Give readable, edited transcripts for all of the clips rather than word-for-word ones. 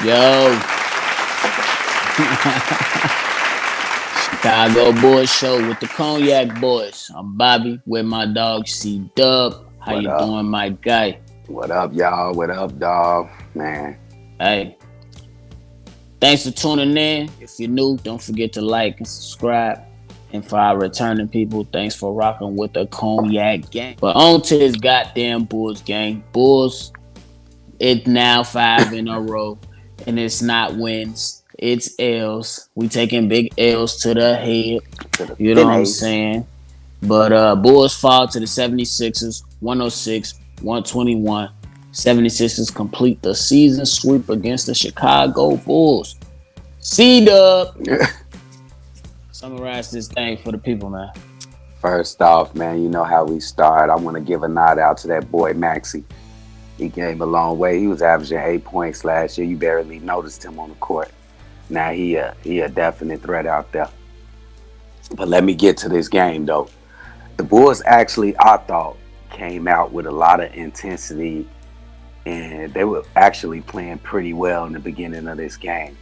Yo, Chicago Boys Show with the Cognac Boys. I'm Bobby with my dog C Dub. How What you up? doing, my guy? What up, y'all? What up, dog? Man, Hey, thanks for tuning in. If you're new, don't forget to like and subscribe. And for our returning people, thanks for rocking with the Cognac gang. But on to this goddamn Bulls gang. Bulls, it's now 5 in a row, and it's not wins, it's L's. We taking big L's to the head. to the You know thin what I'm ace. saying? But Bulls fall to the 76ers, 106, 121. 76ers complete the season sweep against the Chicago Bulls. C-Dub, summarize this thing for the people, man. First off, man, you know how we start. I want to give a nod out to that boy Maxey. He came a long way. He was averaging 8 points last year. You barely noticed him on the court. Now he a definite threat out there. But let me get to this game though. The Bulls actually, I thought, came out with a lot of intensity, and they were actually playing pretty well in the beginning of this game.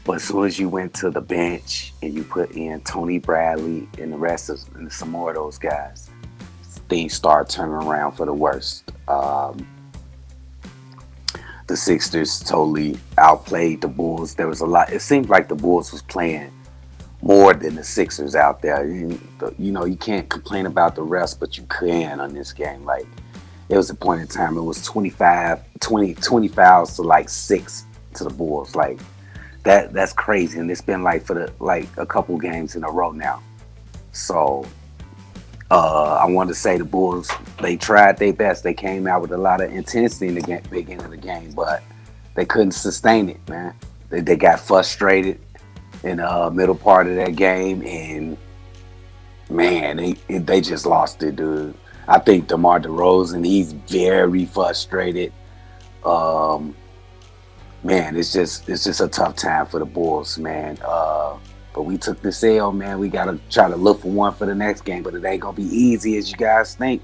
But as soon as you went to the bench and you put in Tony Bradley and the rest of and some more of those guys, things start turning around for the worst. The Sixers totally outplayed the Bulls. There was a lot. It seemed like the Bulls was playing more than the Sixers out there. You know, you can't complain about the rest, but you can on this game. Like, it was a point in time, it was 20 fouls to like 6 to the Bulls. Like, that's crazy. And it's been like for the like a couple games in a row now. So I wanted to say the Bulls, they tried their best. They came out with a lot of intensity in the beginning of the game, but they couldn't sustain it, man. They got frustrated in the middle part of that game, and man, they just lost it, dude. I think DeMar DeRozan, he's very frustrated. Um, Man, it's just a tough time for the Bulls, man. But we took this L, man. We gotta try to look for one for the next game, but it ain't gonna be easy as you guys think.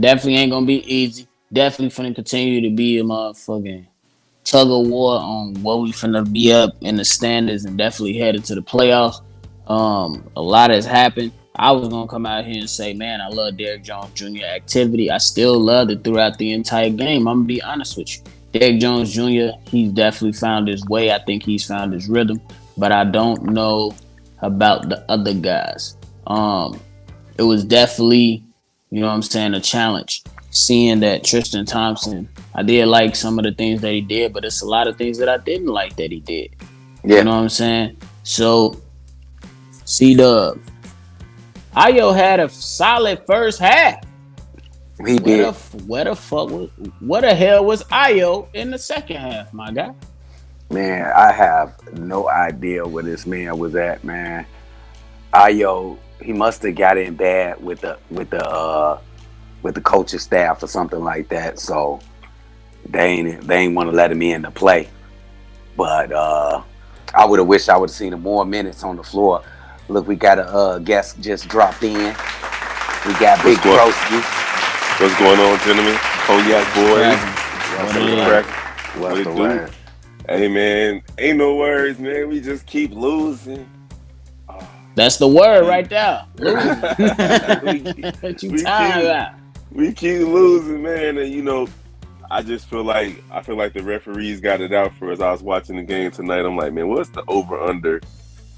Definitely ain't gonna be easy. Definitely finna continue to be a motherfucking tug of war on what we finna be up in the standings and definitely headed to the playoffs. A lot has happened. I was gonna come out here and say, man, I love Derrick Jones Jr. activity. I still loved it throughout the entire game. I'm gonna be honest with you. Derrick Jones Jr., he's definitely found his way. I think he's found his rhythm, but I don't know about the other guys. It was definitely, you know what I'm saying, a challenge. Seeing that Tristan Thompson, I did like some of the things that he did, but it's a lot of things that I didn't like that he did. You Yeah, know what I'm saying? So, C Dub, Ayo had a solid first half. he did. Where the fuck was, what the hell was Ayo in the second half, my guy? Man, I have no idea where this man was at, man. Ayo, he must have got in bad with the coaching staff or something like that. So they ain't want to let him in to play. But I would have wished I would have seen him more minutes on the floor. Look, we got a guest just dropped in. We got Big What's going Broski. What's going on, gentlemen? Cognac Boys. What's What the it is? word? What What's it the do? word? Hey man, ain't no words, man. We just keep losing. Oh, That's the word right there. Losing. we, What you we talking keep about? we keep losing, man. And I feel like the referees got it out for us. I was watching the game tonight. I'm like, man, what's the over under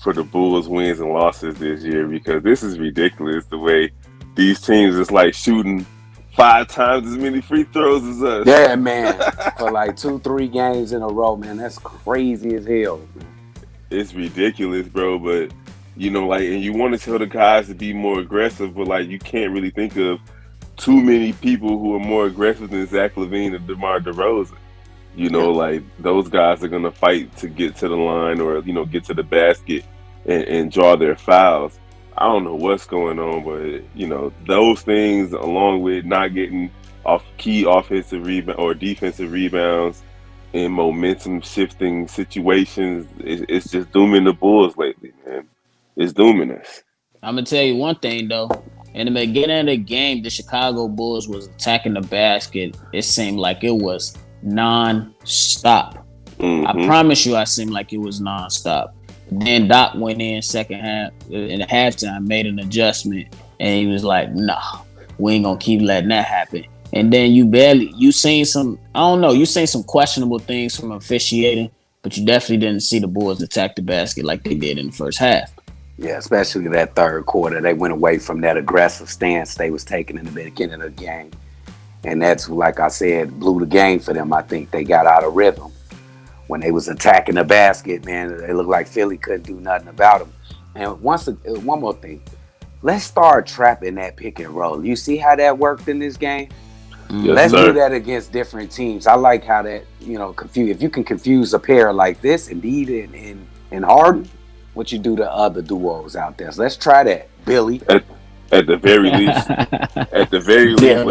for the Bulls wins and losses this year? Because this is ridiculous the way these teams is like shooting 5 times as many free throws as us. Yeah, man. For like 2, 3 games in a row, man. That's crazy as hell. It's ridiculous, bro. But like, and you want to tell the guys to be more aggressive, but like, you can't really think of too many people who are more aggressive than Zach LaVine and DeMar DeRozan. Yeah. Like those guys are gonna fight to get to the line or get to the basket and draw their fouls. I don't know what's going on, but those things, along with not getting off key offensive rebound or defensive rebounds in momentum shifting situations, it's just dooming the Bulls lately, man. It's dooming us. I'm gonna tell you one thing though. In the beginning of the game, the Chicago Bulls was attacking the basket. It seemed like it was non-stop. I promise you, I seemed like it was non-stop. Then Doc went in second half in the halftime, made an adjustment, and he was like, "Nah, we ain't gonna keep letting that happen." And then you seen some, I don't know, you seen some questionable things from officiating, but you definitely didn't see the Bulls attack the basket like they did in the first half. Yeah, especially that third quarter. They went away from that aggressive stance they was taking in the beginning of the game. And that's, like I said, blew the game for them. I think they got out of rhythm. When they was attacking the basket, man, it looked like Philly couldn't do nothing about them. And one more thing. Let's start trapping that pick and roll. You see how that worked in this game? Yes, Let's sir. do that against different teams. I like how that, confuse. If you can confuse a pair like this, Embiid and Harden, what you do to other duos out there. So let's try that, Billy. At the very least, Yeah.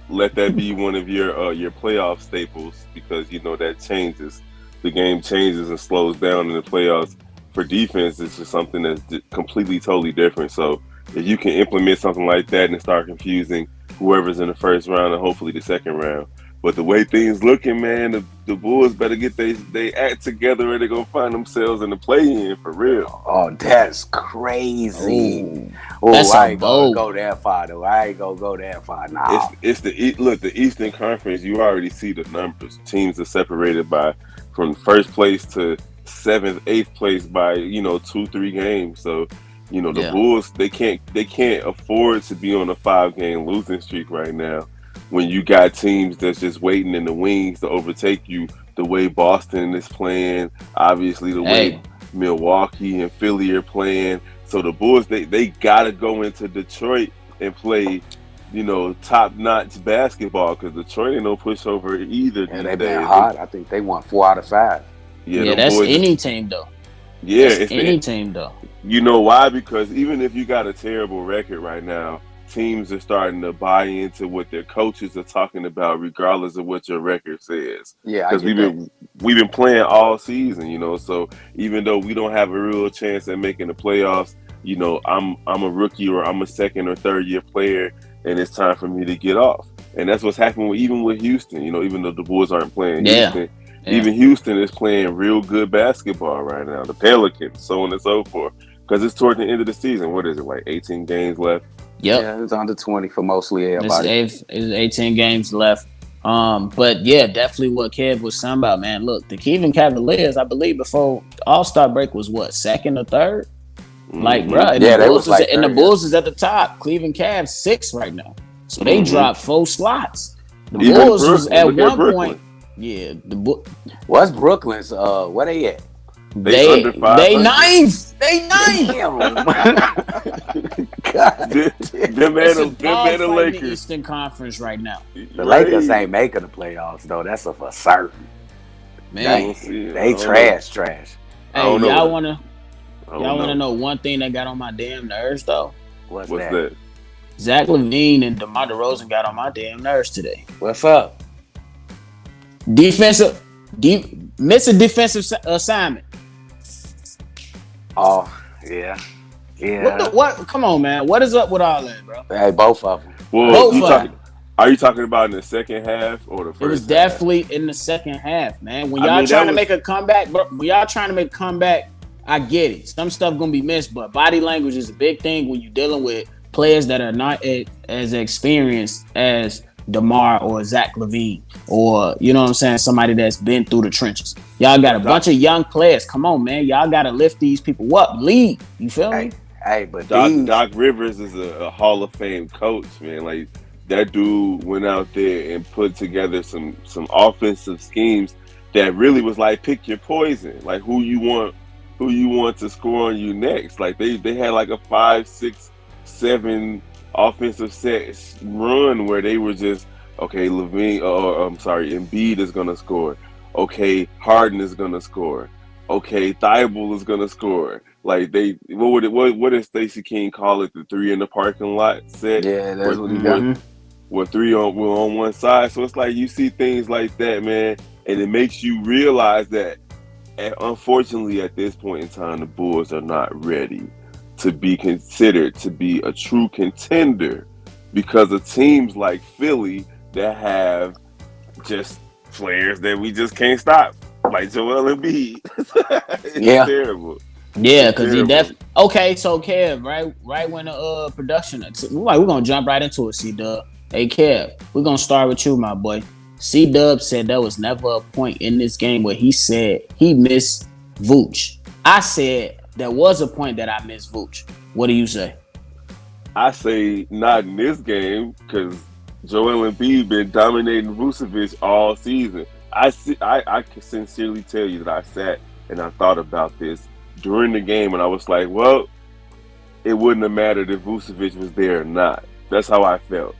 let that be one of your playoff staples, because that changes. The game changes and slows down in the playoffs. For defense, it's just something that's completely, totally different. So if you can implement something like that and start confusing whoever's in the first round and hopefully the second round. But the way things looking, man, the Bulls better get they act together or they're going to find themselves in the play-in for real. Oh, that's crazy. That's I ain't bold. gonna go that far, though. I ain't gonna go that far. Nah. It's the Eastern Conference. You already see the numbers. Teams are separated from first place to 7th, 8th place by 2-3 games. So the Bulls, they can't afford to be on a 5-game losing streak right now, when you got teams that's just waiting in the wings to overtake you, the way Boston is playing, obviously the way Milwaukee and Philly are playing. So the Bulls, they gotta go into Detroit and play, top-notch basketball, because Detroit ain't no pushover either. Yeah, they've been hot. I think they won 4 out of 5. Yeah, that's any team though. Yeah, it's any team though. You know why? Because even if you got a terrible record right now, teams are starting to buy into what their coaches are talking about, regardless of what your record says. Yeah, because we've been playing all season, So even though we don't have a real chance at making the playoffs, I'm a rookie or I'm a second or third year player, and it's time for me to get off. And that's what's happening even with Houston. Even though the Bulls aren't playing Houston, even Houston is playing real good basketball right now. The Pelicans, so on and so forth. Because it's toward the end of the season. What is it, like 18 games left? Yep. Yeah, it's under 20 for mostly everybody. It's 18 games left. But yeah, definitely what Kev was saying about, man. Look, the Cleveland Cavaliers, I believe before All-Star break was what, second or third? Like, bro, and the Bulls is at the top. Cleveland Cavs 6 right now. So they dropped 4 slots. The Bulls was at one point. Yeah, what's Brooklyn's? Where they at? They under 500. They ninth. God. Them and the Lakers. The Eastern Conference right now. The Lakers ain't making the playoffs though. That's for certain. Man, they trash. Hey, y'all wanna know one thing that got on my damn nerves though? What's that? Zach LaVine and DeMar DeRozan got on my damn nerves today. What's up? Miss a defensive assignment. Oh, yeah. What? Come on, man. What is up with all that, bro? Hey, both of them. Well, are you talking about in the second half or the first half? It was definitely in the second half, man. When y'all trying to make a comeback, bro, I get it. Some stuff gonna be missed, but body language is a big thing when you're dealing with players that are not as experienced as DeMar or Zach LaVine, or you know what I'm saying, somebody that's been through the trenches. Y'all got a bunch of young players. Come on, man. Y'all gotta lift these people up. Lead. You feel me? Hey, but Doc Rivers is a Hall of Fame coach, man. Like, that dude went out there and put together some offensive schemes that really was like, pick your poison. Like, who you want to score on you next. Like, they had like a 5, 6, 7 offensive sets run where they were just, okay, Embiid is gonna score. Okay, Harden is gonna score. Okay, Thibault is gonna score. Like, what did Stacey King call it? The 3 in the parking lot set. Yeah, that's what he got. Where 3 were on one side. So it's like, you see things like that, man, and it makes you realize that, unfortunately, at this point in time, the Bulls are not ready to be considered to be a true contender, because of teams like Philly that have just players that we just can't stop, like Joel Embiid. It's Yeah. terrible. Yeah, It's because he terrible. okay. So Kev, right when the production, we're gonna jump right into it. C Dub, hey Kev, we're gonna start with you, my boy. C Dub said there was never a point in this game where he said he missed Vooch. I said there was a point that I missed Vooch. What do you say? I say not in this game because Joel Embiid been dominating Vucevic all season. I can sincerely tell you that I sat and I thought about this during the game, and I was like, well, it wouldn't have mattered if Vucevic was there or not. That's how I felt.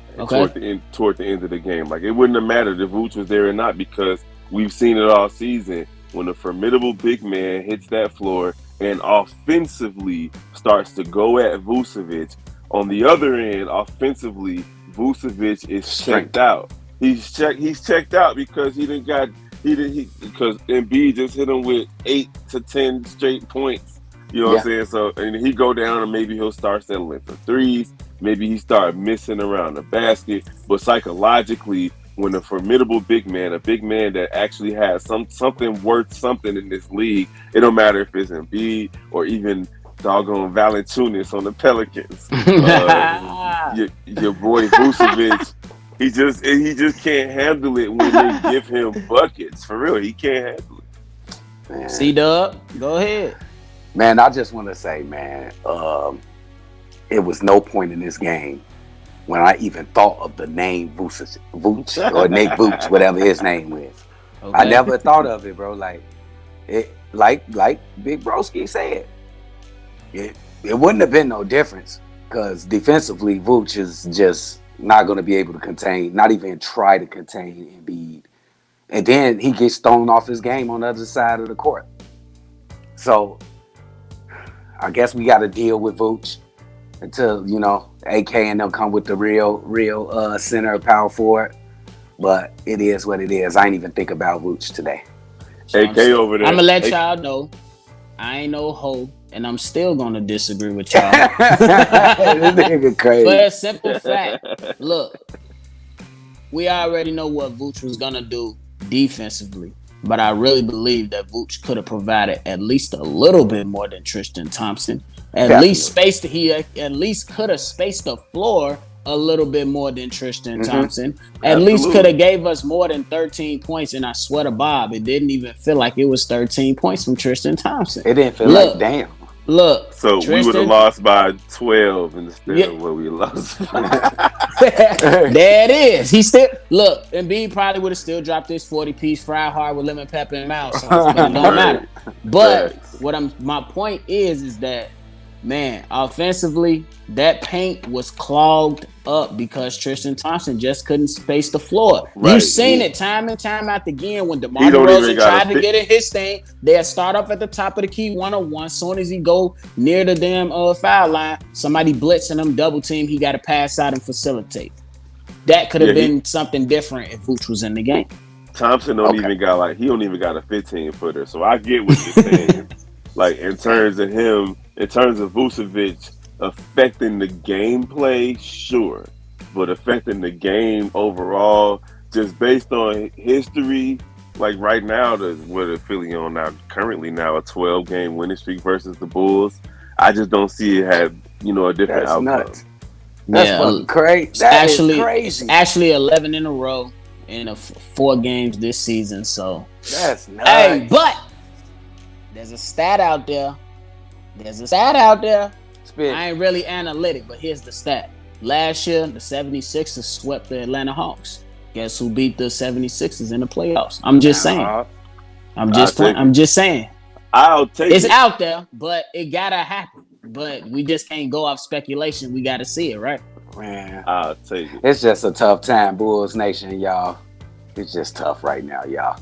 And Okay. toward the end of the game, like it wouldn't have mattered if Vooch was there or not because we've seen it all season. When a formidable big man hits that floor and offensively starts to go at Vucevic, on the other end, offensively, Vucevic is checked Strength. out. He's checked out because because Embiid just hit him with 8 to 10 straight points. You know what I'm Yeah. saying? So and he go down and maybe he'll start settling for threes. Maybe he start missing around the basket. But psychologically, when a formidable big man, a big man that actually has something worth something in this league, it don't matter if it's Embiid or even doggone Valanciunas on the Pelicans. Your boy Vucevic, he just can't handle it when they give him buckets. For real, he can't handle it. Man. C Dub, go ahead. Man, I just want to say, man, it was no point in this game when I even thought of the name Vooch or Nick Vooch, whatever his name is. Okay. I never thought of it, bro. Like Big Broski said, it wouldn't have been no difference because defensively, Vooch is just not going to be able to contain, not even try to contain Embiid. And then he gets thrown off his game on the other side of the court. So I guess we got to deal with Vooch until, AK and them come with the real center power forward. But it is what it is. I ain't even think about Vooch today. AK over there. I'm gonna let y'all know I ain't no hoe, and I'm still gonna disagree with y'all. This nigga crazy. For a simple fact, look, we already know what Vooch was gonna do defensively, but I really believe that Vooch could have provided at least a little bit more than Tristan Thompson. At least could have spaced the floor a little bit more than Tristan Thompson. At least could have gave us more than 13 points. And I swear to Bob, it didn't even feel like it was 13 points from Tristan Thompson. It didn't feel like damn. Look, so Tristan, we would have lost by 12 instead of what we lost. There it is. He still look. Embiid probably would have still dropped this 40-piece fried hard with lemon pepper and mouse sauce, but it don't matter. But my point is that, man, offensively, that paint was clogged up because Tristan Thompson just couldn't space the floor. Right. You've seen it time and time out again when DeMar DeRozan tried to get in his thing. They'll start off at the top of the key 1-on-1. Soon as he go near the damn foul line, somebody blitzing him, double team, he got to pass out and facilitate. That could have been something different if Vooch was in the game. Thompson don't even got a 15-footer. So I get what you're saying. Like in terms of Vucevic affecting the gameplay, sure, but affecting the game overall, just based on history, like right now, what are Philly on now? Currently now a 12-game winning streak versus the Bulls. I just don't see it have a different outcome. Nuts. That's fucking crazy. That's crazy. It's actually 11 in a row in 4 games this season. So that's nuts. Hey, but there's a stat out there. Spit. I ain't really analytic, but here's the stat. Last year, the 76ers swept the Atlanta Hawks. Guess who beat the 76ers in the playoffs? I'm just saying. I'm just saying. I'll take it. It's out there, but it gotta happen. But we just can't go off speculation. We gotta see it, right? Man, I'll take it. It's just a tough time, Bulls Nation, y'all. It's just tough right now, y'all.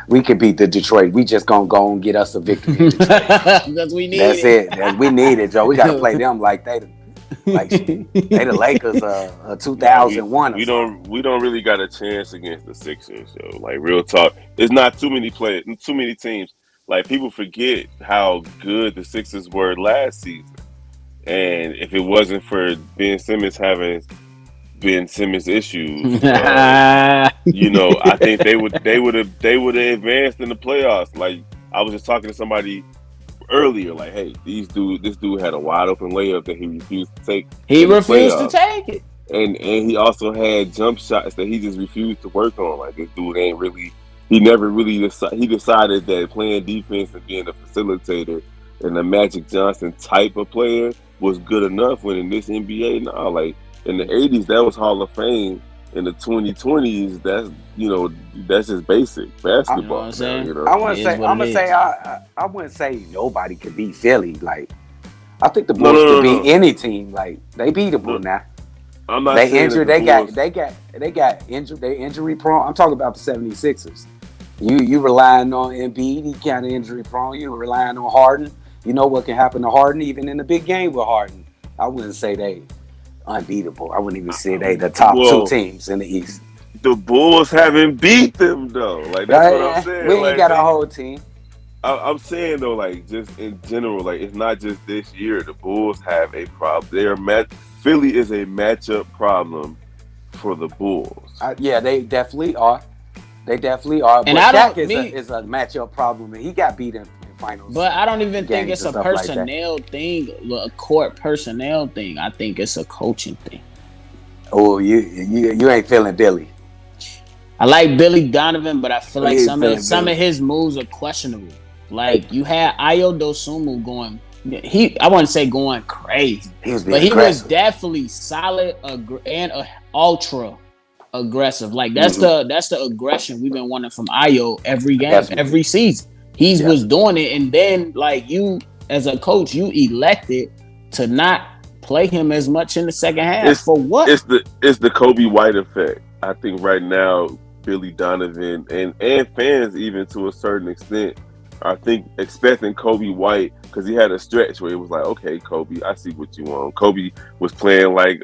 We could beat the Detroit. We just gonna go and get us a victory. Because we need That's it. We need it, Joe. We gotta play them like they the Lakers 2001. We don't really got a chance against the Sixers. So like real talk, there's not too many teams. Like people forget how good the Sixers were last season, and if it wasn't for Ben Simmons having Ben Simmons issues. Yeah. I think they would have advanced in the playoffs. Like I was just talking to somebody earlier, like, hey, this dude had a wide open layup that he refused to take He in the refused to playoffs. take it. And he also had jump shots that he just refused to work on. Like this dude ain't really, he never really he decided that playing defense and being a facilitator and a Magic Johnson type of player was good enough. When in this NBA now, like in the '80s, that was Hall of Fame. In the 2020s, that's just basic basketball. You know what I'm saying? I want It to is say, what I'm it gonna say, is. I wouldn't say nobody could beat Philly. Like, I think the No, Bulls could no, no, beat no. any team. Like, they beatable No, now. I'm not They saying that injured. the Bulls. They got injured. They injury prone. I'm talking about the 76ers. You relying on Embiid. He kind of injury prone. You relying on Harden. You know what can happen to Harden even in the big game with Harden. I wouldn't say they unbeatable. I wouldn't even say they the top two Well, teams in the East. the Bulls haven't beat them though. Like that's what I'm We saying. ain't Like got a whole team. I'm saying though, like just in general, like it's not just this year. The Bulls have a problem. Philly is a matchup problem for the Bulls. Yeah, they definitely are. They definitely are. And But I Shaq don't is a matchup problem, and he got beat in finals. but I don't even think games it's and a stuff like that. personnel thing, a court personnel thing. I think it's a coaching thing. Oh, you ain't feeling Billy. I like Billy Donovan, but I feel like You ain't some feeling of Billy. his moves are questionable. Like you had Ayo Dosunmu going, I wouldn't say going crazy, He was being but he was aggressive. definitely solid and ultra aggressive. Like Mm-hmm. that's the aggression we've been wanting from Ayo every game, Definitely. every season. He Yeah. was doing it, and then like you as a coach, you elected to not play him as much in the second half. It's For what? it's the Kobe White effect. I think right now Billy Donovan and fans even to a certain extent I think expecting Kobe White because he had a stretch where it was like, okay, Kobe, I see what you want. Kobe was playing like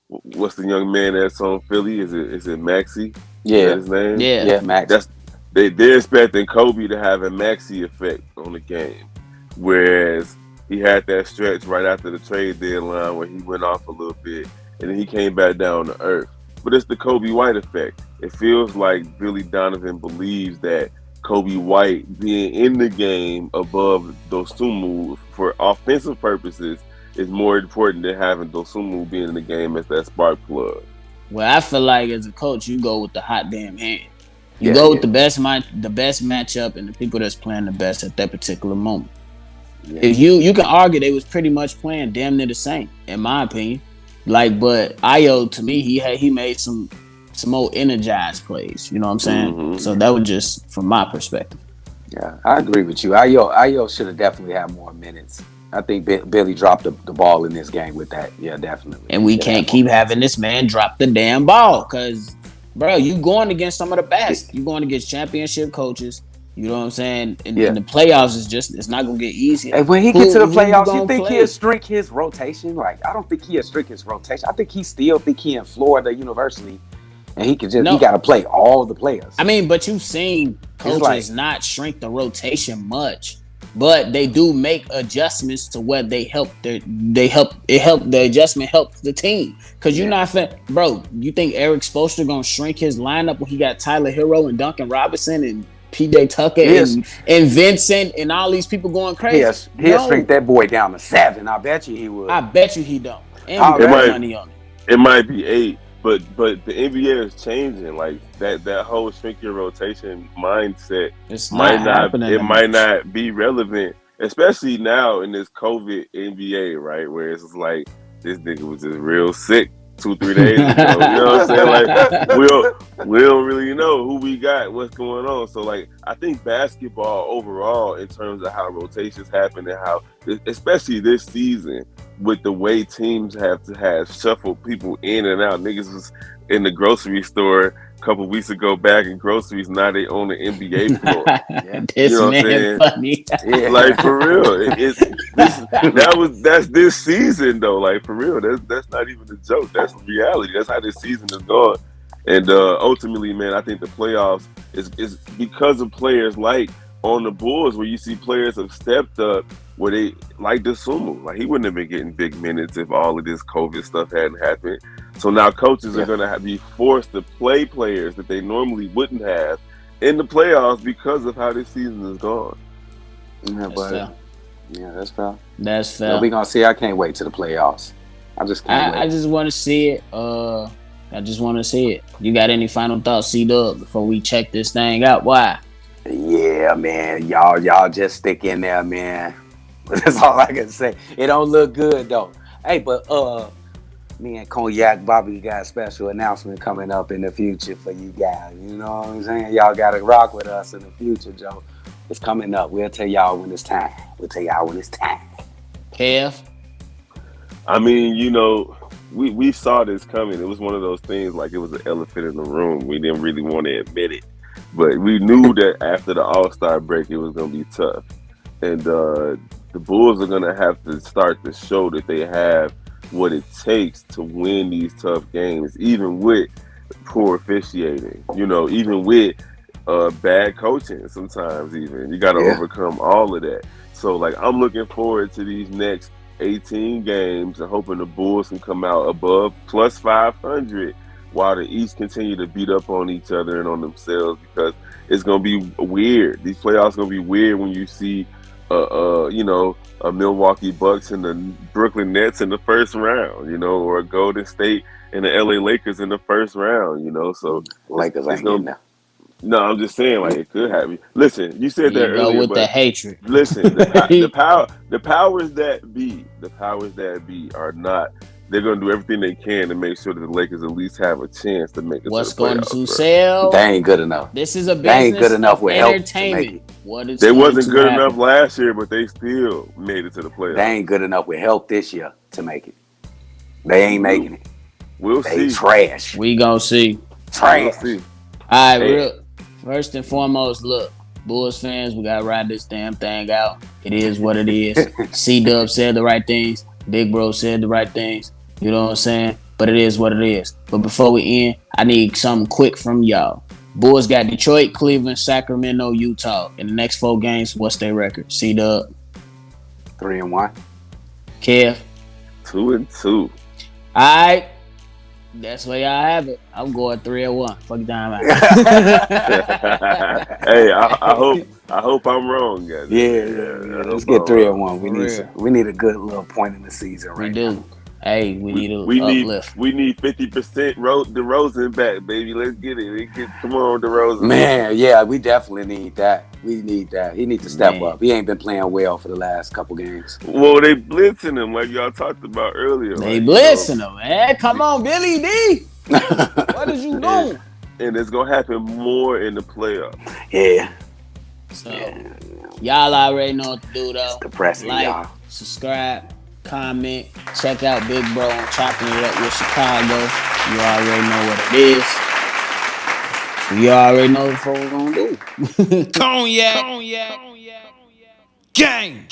what's the young man that's on Philly? Is it Maxey? Is that Yeah. his name? Yeah. Yeah, Max. That's they're expecting Kobe to have a Maxey effect on the game, whereas he had that stretch right after the trade deadline where he went off a little bit and then he came back down to earth. But it's the Kobe White effect. It feels like Billy Donovan believes that Kobe White being in the game above Dosunmu for offensive purposes is more important than having Dosunmu being in the game as that spark plug. Well, I feel like as a coach, you go with the hot damn hand. You Yeah, go with yeah. the best matchup and the people that's playing the best at that particular moment. Yeah. If you can argue they was pretty much playing damn near the same, in my opinion. Like, but Io to me, he made some more energized plays. You know what I'm saying? Mm-hmm. So that was just from my perspective. Yeah, I agree with you. Ayo should have definitely had more minutes. I think Billy dropped the ball in this game with that. Yeah, definitely. And we He can't had more keep minutes. having this man drop the damn ball because, bro, you going against some of the best. You going against championship coaches. You know what I'm saying? And Yeah. the playoffs it's not gonna get easier. And when he get to the Who you playoffs, you gonna think play? he'll shrink his rotation? Like, I don't think he'll shrink his rotation. I think he still think he in Florida University, and he could just he got to play all the players. I mean, but you've seen coaches not shrink the rotation much, but they do make adjustments to where the adjustment helps the team. Cause you're not bro. You think Eric Spoelstra gonna shrink his lineup when he got Tyler Hero and Duncan Robinson and PJ Tucker and Vincent and all these people going crazy? He'll shrink that boy down to 7. I bet you he would. I bet you he don't. And we put money on it. It might be 8, but the NBA is changing. Like that whole shrink your rotation mindset might not be relevant, especially now in this COVID NBA, right? Where it's like this nigga was just real sick 2-3 days ago. You know what I'm saying? Like we don't really know who we got, what's going on. So like I think basketball overall, in terms of how rotations happen and how, especially this season, with the way teams have to have shuffled people in and out. Niggas was in the grocery store a couple weeks ago bagging groceries. Now they own the NBA floor. This man funny. Like for real, that's this season though. Like for real, that's not even a joke. That's reality. That's how this season is going. And ultimately, man, I think the playoffs is because of players like on the Bulls, where you see players have stepped up, where they like Dosunmu. Like he wouldn't have been getting big minutes if all of this COVID stuff hadn't happened. So now coaches are going to be forced to play players that they normally wouldn't have in the playoffs because of how this season is gone. Yeah, That's but fair. that's fair. That's Well, fair. we gonna see. I can't wait to the playoffs. I just can't I wait. just want to see it. I just want to see it. You got any final thoughts, C-Dub, before we check this thing out? Why? Yeah, man. Y'all just stick in there, man. That's all I can say. It don't look good though. Hey, but me and Cognac Bobby got a special announcement coming up in the future for you guys. You know what I'm saying? Y'all gotta rock with us in the future, Joe. It's coming up. We'll tell y'all when it's time. We'll tell y'all when it's time. Kev? I mean, you know, we saw this coming. It was one of those things like it was an elephant in the room. We didn't really want to admit it, but we knew that after the All-Star break, it was going to be tough. And the Bulls are going to have to start to show that they have what it takes to win these tough games, even with poor officiating, you know, even with bad coaching sometimes even. You got to Yeah. overcome all of that. So, like, I'm looking forward to these next 18 games and hoping the Bulls can come out above plus 500 while the East continue to beat up on each other and on themselves, because it's going to be weird. These playoffs going to be weird when you see you know, a Milwaukee Bucks and the Brooklyn Nets in the first round, you know, or a Golden State and the LA Lakers in the first round, you know. So Lakers it's ain't getting gonna. there. No, I'm just saying, like, it could happen. Listen, you said Here that you go earlier, with the but hatred. listen, the powers that be are not. They're gonna do everything they can to make sure that the Lakers at least have a chance to make it to the What's going playoffs, to bro. They sell? ain't good enough. This is a They ain't good business enough of with help to make entertainment. it. What is They going wasn't to good enough happen? last year, but they still made it to the They playoffs. ain't good enough with help this year to make it. They ain't making it. We'll They see. trash. We gonna see. We'll Trash. see. All right, Hey, real. First and foremost, look, Bulls fans, we gotta ride this damn thing out. It is what it is. C-Dub said the right things. Big Bro said the right things. You know what I'm saying? But it is what it is. But before we end, I need something quick from y'all. Bulls got Detroit, Cleveland, Sacramento, Utah. In the next 4 games, what's their record? C-Dub, 3-1. Kev. 2-2. All right. That's where y'all have it. I'm going 3-1. Fuck time out. Hey, I hope I'm wrong, guys. Yeah. I Let's hope get I'm wrong. 3-1. For real. We need a good little point in the season We right now. do. Hey, we We need an we need uplift. we need 50% DeRozan back, baby. Let's get it. Come on, DeRozan. Man, yeah, we definitely need that. We need that. He needs to step Man. up. He ain't been playing well for the last couple games. Well, they blitzing him like y'all talked about earlier. They Like, blitzing them, man. Come on, Billy D. What is you and doing? and it's gonna happen more in the playoffs. Yeah. So, Yeah. y'all already know what to do, It's though. depressing, Like, y'all. subscribe, comment, check out Big Bro on Chopping It Up with Chicago. You already know what it is. You already know what we're gonna do. Cognac. Gang.